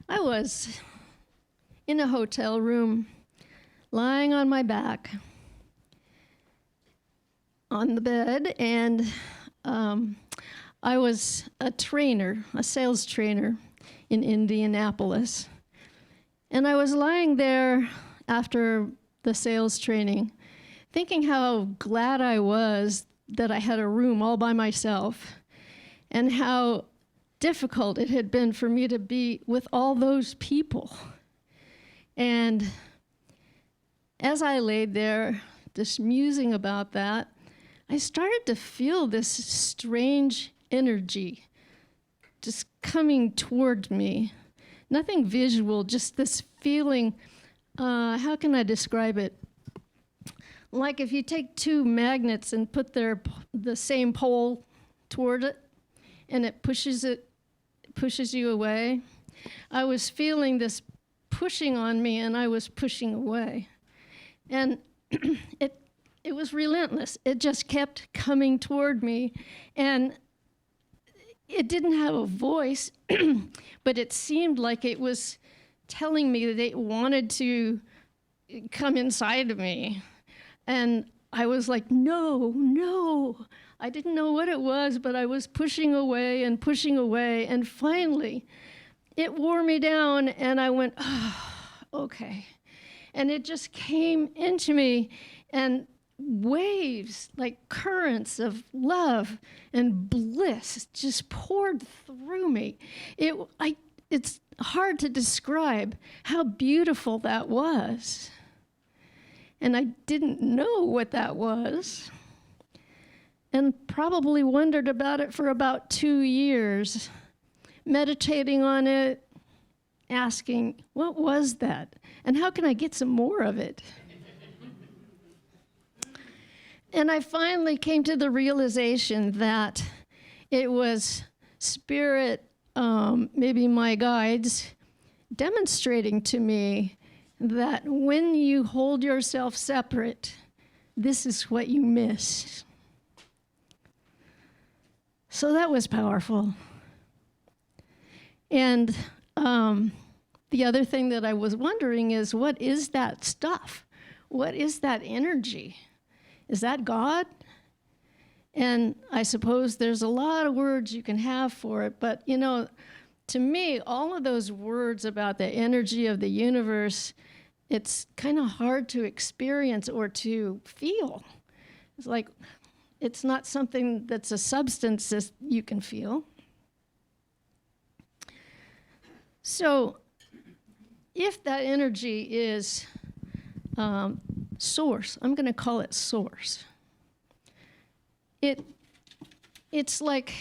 I was in a hotel room, lying on my back on the bed, and I was a trainer, a sales trainer in Indianapolis. And I was lying there after the sales training, thinking how glad I was that I had a room all by myself, and how difficult it had been for me to be with all those people. And as I laid there, just musing about that, I started to feel this strange energy just coming toward me. Nothing visual, just this feeling, how can I describe it? Like if you take two magnets and put the same pole toward it, and it pushes you away. I was feeling this pushing on me, and I was pushing away. And it was relentless. It just kept coming toward me, and it didn't have a voice, but it seemed like it was telling me that it wanted to come inside of me. And I was like, no, no. I didn't know what it was, but I was pushing away, and finally, it wore me down, and I went, oh, okay. And it just came into me, and waves, like currents of love and bliss, just poured through me. It's hard to describe how beautiful that was. And I didn't know what that was, and probably wondered about it for about 2 years, meditating on it, asking, what was that? And how can I get some more of it? And I finally came to the realization that it was Spirit, maybe my guides, demonstrating to me that when you hold yourself separate, this is what you miss. So that was powerful. And the other thing that I was wondering is, what is that stuff? What is that energy? Is that God? And I suppose there's a lot of words you can have for it, but to me, all of those words about the energy of the universe, it's kind of hard to experience or to feel. It's like, it's not something that's a substance that you can feel. So, if that energy is source, I'm going to call it source. It's like,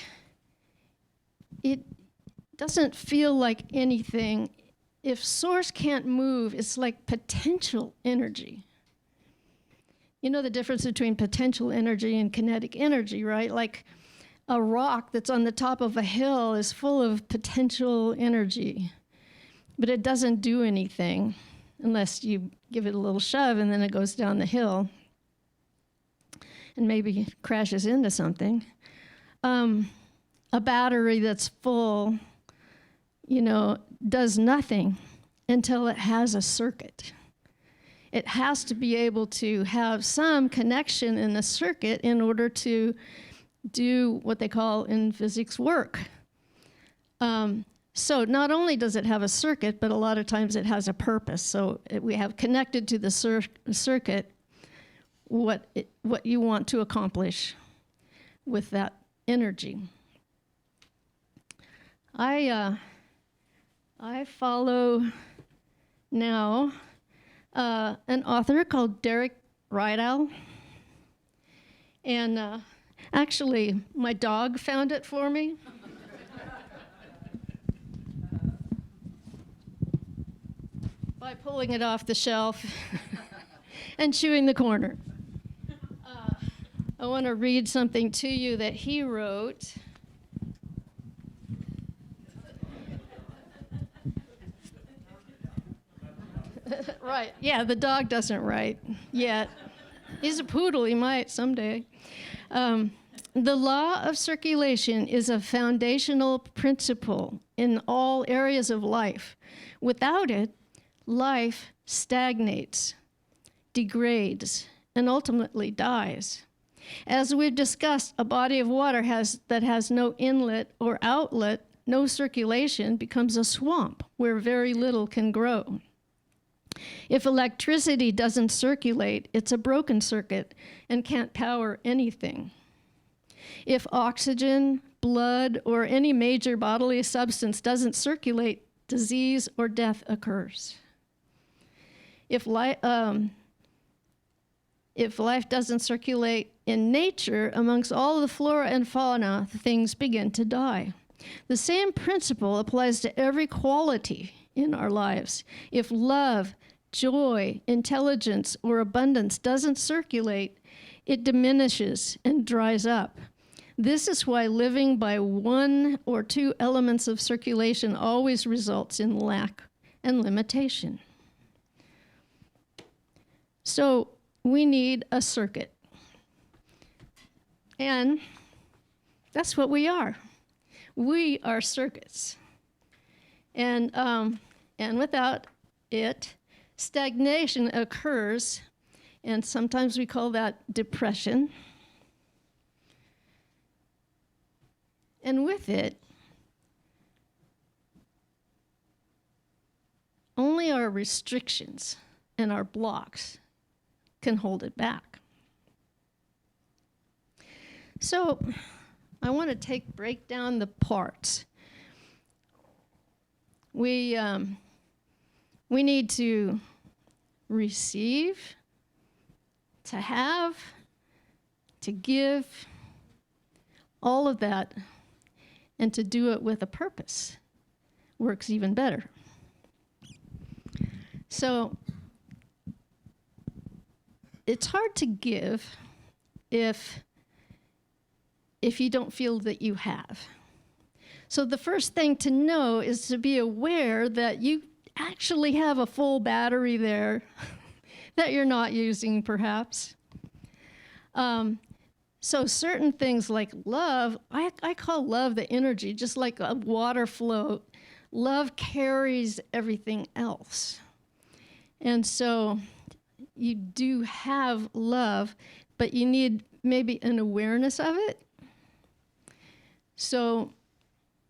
it doesn't feel like anything. If source can't move, it's like potential energy. You know the difference between potential energy and kinetic energy, right? Like a rock that's on the top of a hill is full of potential energy, but it doesn't do anything unless you give it a little shove, and then it goes down the hill and maybe crashes into something. A battery that's full, does nothing until it has a circuit. It has to be able to have some connection in the circuit in order to do what they call in physics work. So not only does it have a circuit, but a lot of times it has a purpose. So we have connected to the circuit what you want to accomplish with that energy. I follow now an author called Derek Rideowl. And actually, my dog found it for me. By pulling it off the shelf and chewing the corner. I want to read something to you that he wrote. Right, yeah, the dog doesn't write yet. He's a poodle, he might someday. The law of circulation is a foundational principle in all areas of life. Without it, life stagnates, degrades, and ultimately dies. As we've discussed, a body of water that has no inlet or outlet, no circulation, becomes a swamp where very little can grow. If electricity doesn't circulate, it's a broken circuit and can't power anything. If oxygen, blood, or any major bodily substance doesn't circulate, disease or death occurs. If life doesn't circulate in nature, amongst all the flora and fauna, things begin to die. The same principle applies to every quality in our lives. If love, joy, intelligence, or abundance doesn't circulate, it diminishes and dries up. This is why living by one or two elements of circulation always results in lack and limitation. So we need a circuit. And that's what we are. We are circuits. And without it, stagnation occurs, and sometimes we call that depression. And with it, only our restrictions and our blocks can hold it back. So I want to break down the parts. We need to receive, to have, to give, all of that, and to do it with a purpose works even better. So it's hard to give if you don't feel that you have. So the first thing to know is to be aware that you actually have a full battery there that you're not using, perhaps. So certain things like love, I call love the energy, just like a water flow. Love carries everything else. And so you do have love, but you need maybe an awareness of it. So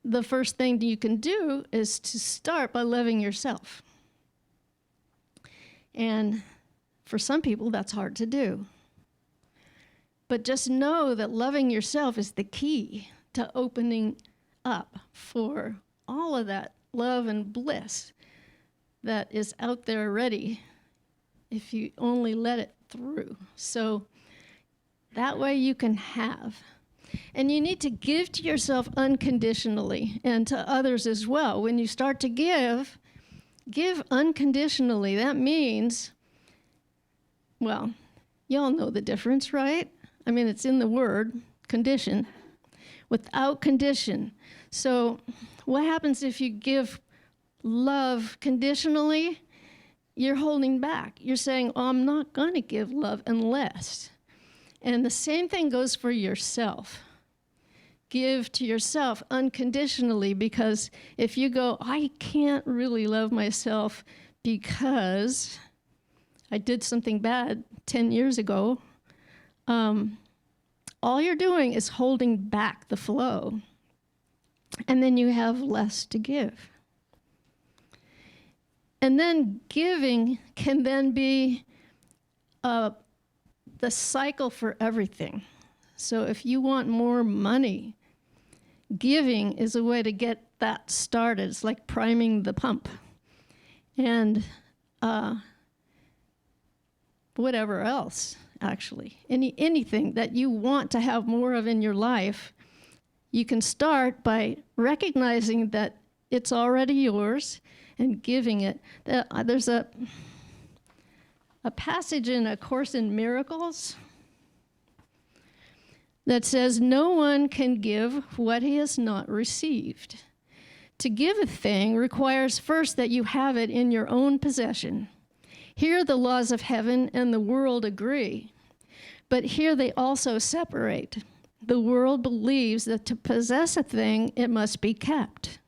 the first thing you can do is to start by loving yourself. And for some people, that's hard to do. But just know that loving yourself is the key to opening up for all of that love and bliss that is out there already if you only let it through. So that way you can have. And you need to give to yourself unconditionally and to others as well. When you start to give unconditionally. That means, well, y'all know the difference, right? I mean, it's in the word, condition, without condition. So what happens if you give love conditionally? You're holding back. You're saying, oh, I'm not going to give love unless. And the same thing goes for yourself. Give to yourself unconditionally, because if you go, I can't really love myself because I did something bad 10 years ago, all you're doing is holding back the flow. And then you have less to give. And then giving can then be the cycle for everything. So if you want more money, giving is a way to get that started. It's like priming the pump. And whatever else, actually. Anything that you want to have more of in your life, you can start by recognizing that it's already yours and giving it. There's a passage in A Course in Miracles that says, no one can give what he has not received. To give a thing requires first that you have it in your own possession. Here the laws of heaven and the world agree, but here they also separate. The world believes that to possess a thing, it must be kept.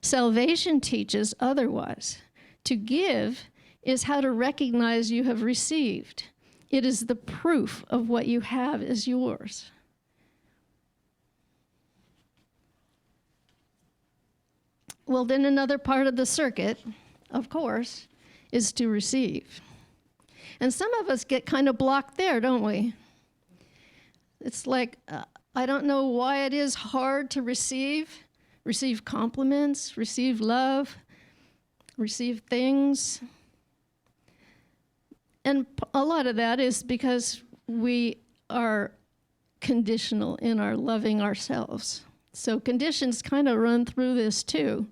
Salvation teaches otherwise. To give is how to recognize you have received. It is the proof of what you have is yours. Well, then another part of the circuit, of course, is to receive. And some of us get kind of blocked there, don't we? It's like, I don't know why it is hard to receive compliments, receive love, receive things. And a lot of that is because we are conditional in our loving ourselves. So conditions kind of run through this too.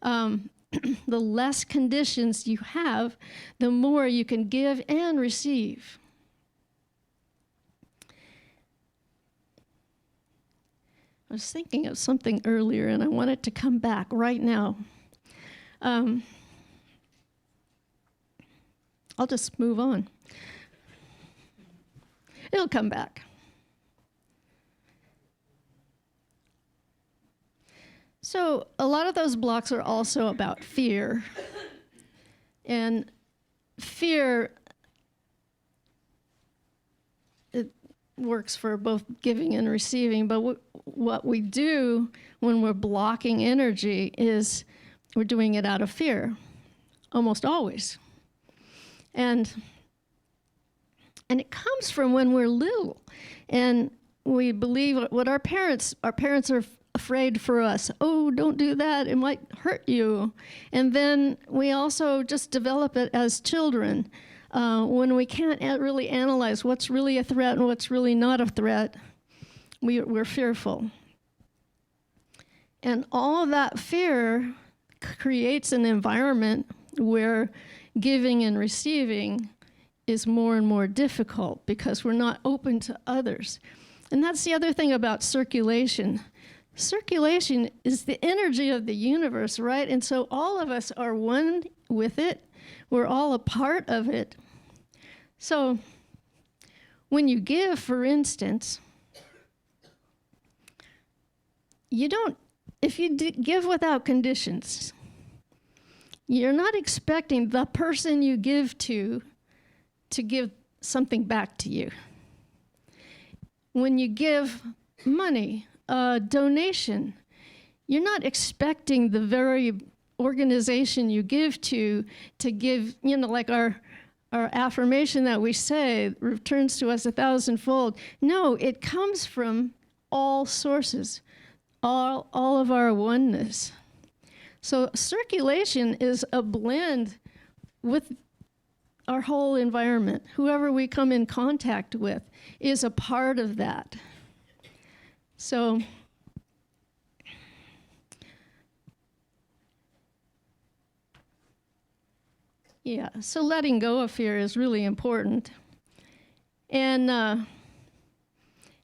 The less conditions you have, the more you can give and receive. I was thinking of something earlier, and I want it to come back right now. I'll just move on. It'll come back. So a lot of those blocks are also about fear. And fear, it works for both giving and receiving, but what we do when we're blocking energy is we're doing it out of fear, almost always. And it comes from when we're little, and we believe what our parents are afraid for us. Oh, don't do that, it might hurt you. And then we also just develop it as children. When we can't really analyze what's really a threat and what's really not a threat, we're fearful. And all of that fear creates an environment where giving and receiving is more and more difficult because we're not open to others. And that's the other thing about circulation. Circulation is the energy of the universe, right? And so all of us are one with it. We're all a part of it. So when you give, for instance, if you give without conditions, you're not expecting the person you give to give something back to you. When you give money, a donation, you're not expecting the very organization you give to give, like our affirmation that we say returns to us 1,000-fold. No, it comes from all sources, all of our oneness. So circulation is a blend with our whole environment. Whoever we come in contact with is a part of that. So yeah, so letting go of fear is really important. And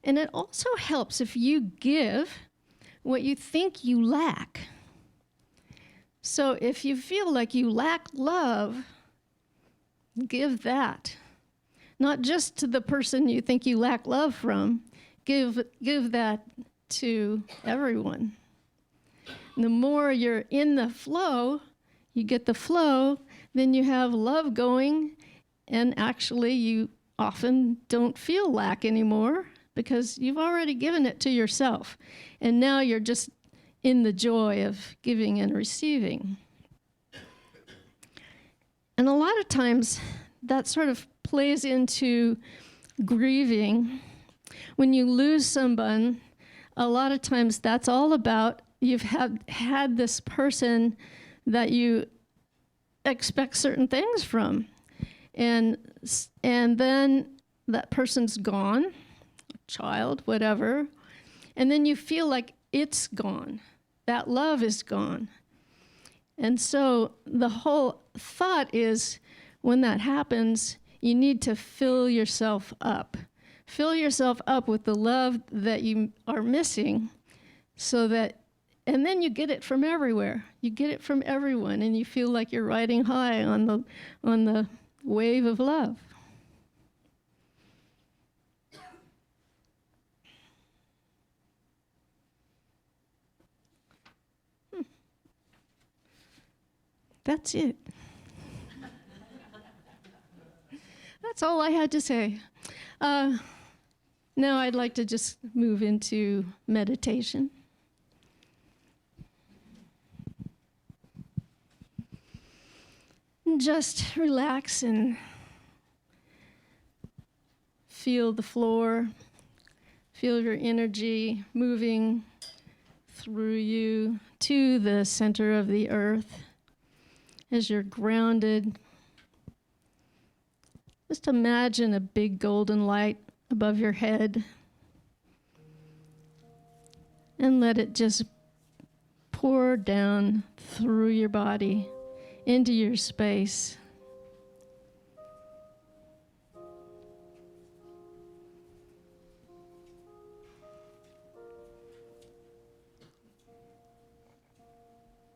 it also helps if you give what you think you lack. So if you feel like you lack love, give that. Not just to the person you think you lack love from, give that to everyone. And the more you're in the flow, you get the flow, then you have love going, and actually you often don't feel lack anymore because you've already given it to yourself. And now you're just in the joy of giving and receiving. And a lot of times that sort of plays into grieving. When you lose someone, a lot of times that's all about you've had this person that you expect certain things from. And then that person's gone, child, whatever, and then you feel like it's gone. That love is gone. And so the whole thought is when that happens, you need to fill yourself up. Fill yourself up with the love that you are missing and then you get it from everywhere. You get it from everyone, and you feel like you're riding high on the wave of love. That's it. That's all I had to say. Now I'd like to just move into meditation. Just relax and feel the floor, feel your energy moving through you to the center of the earth as you're grounded. Just imagine a big golden light above your head and let it just pour down through your body into your space.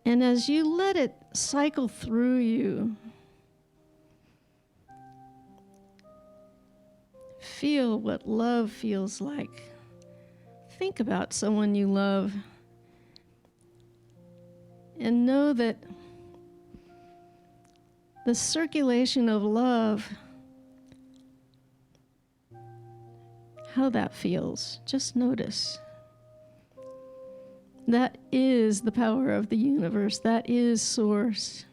And as you let it cycle through you, feel what love feels like. Think about someone you love and know that the circulation of love, how that feels, just notice. That is the power of the universe. That is Source.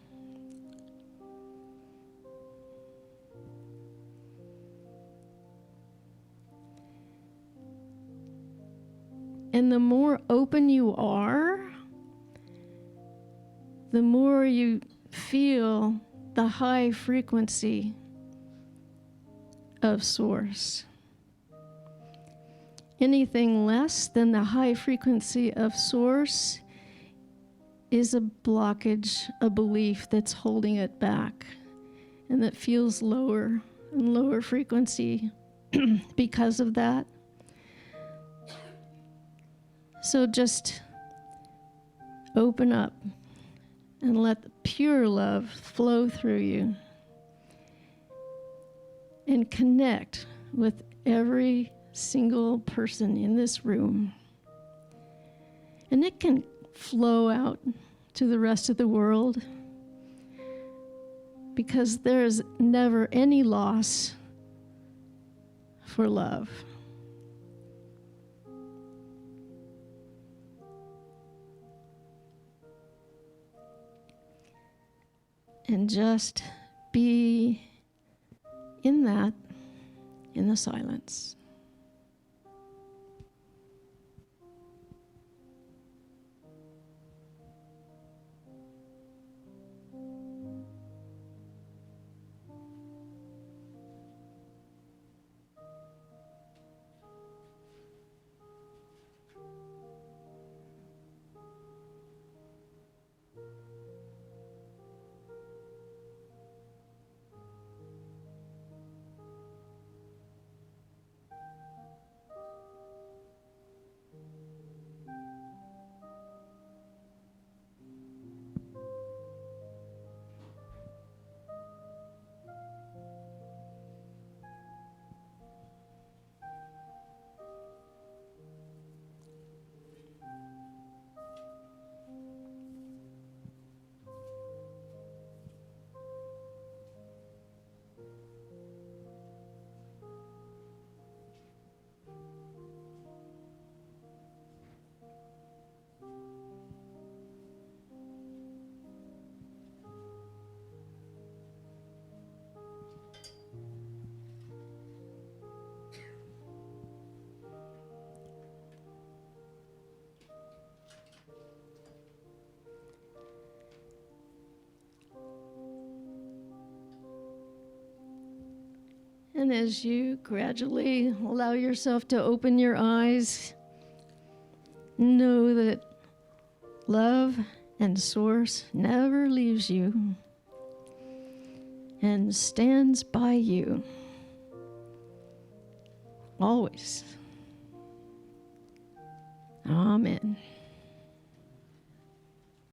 And the more open you are, the more you feel the high frequency of Source. Anything less than the high frequency of Source is a blockage, a belief that's holding it back and that feels lower and lower frequency because of that. So just open up and let the pure love flow through you and connect with every single person in this room. And it can flow out to the rest of the world because there is never any loss for love. And just be in that, in the silence. And as you gradually allow yourself to open your eyes, know that love and Source never leaves you and stands by you always. Amen.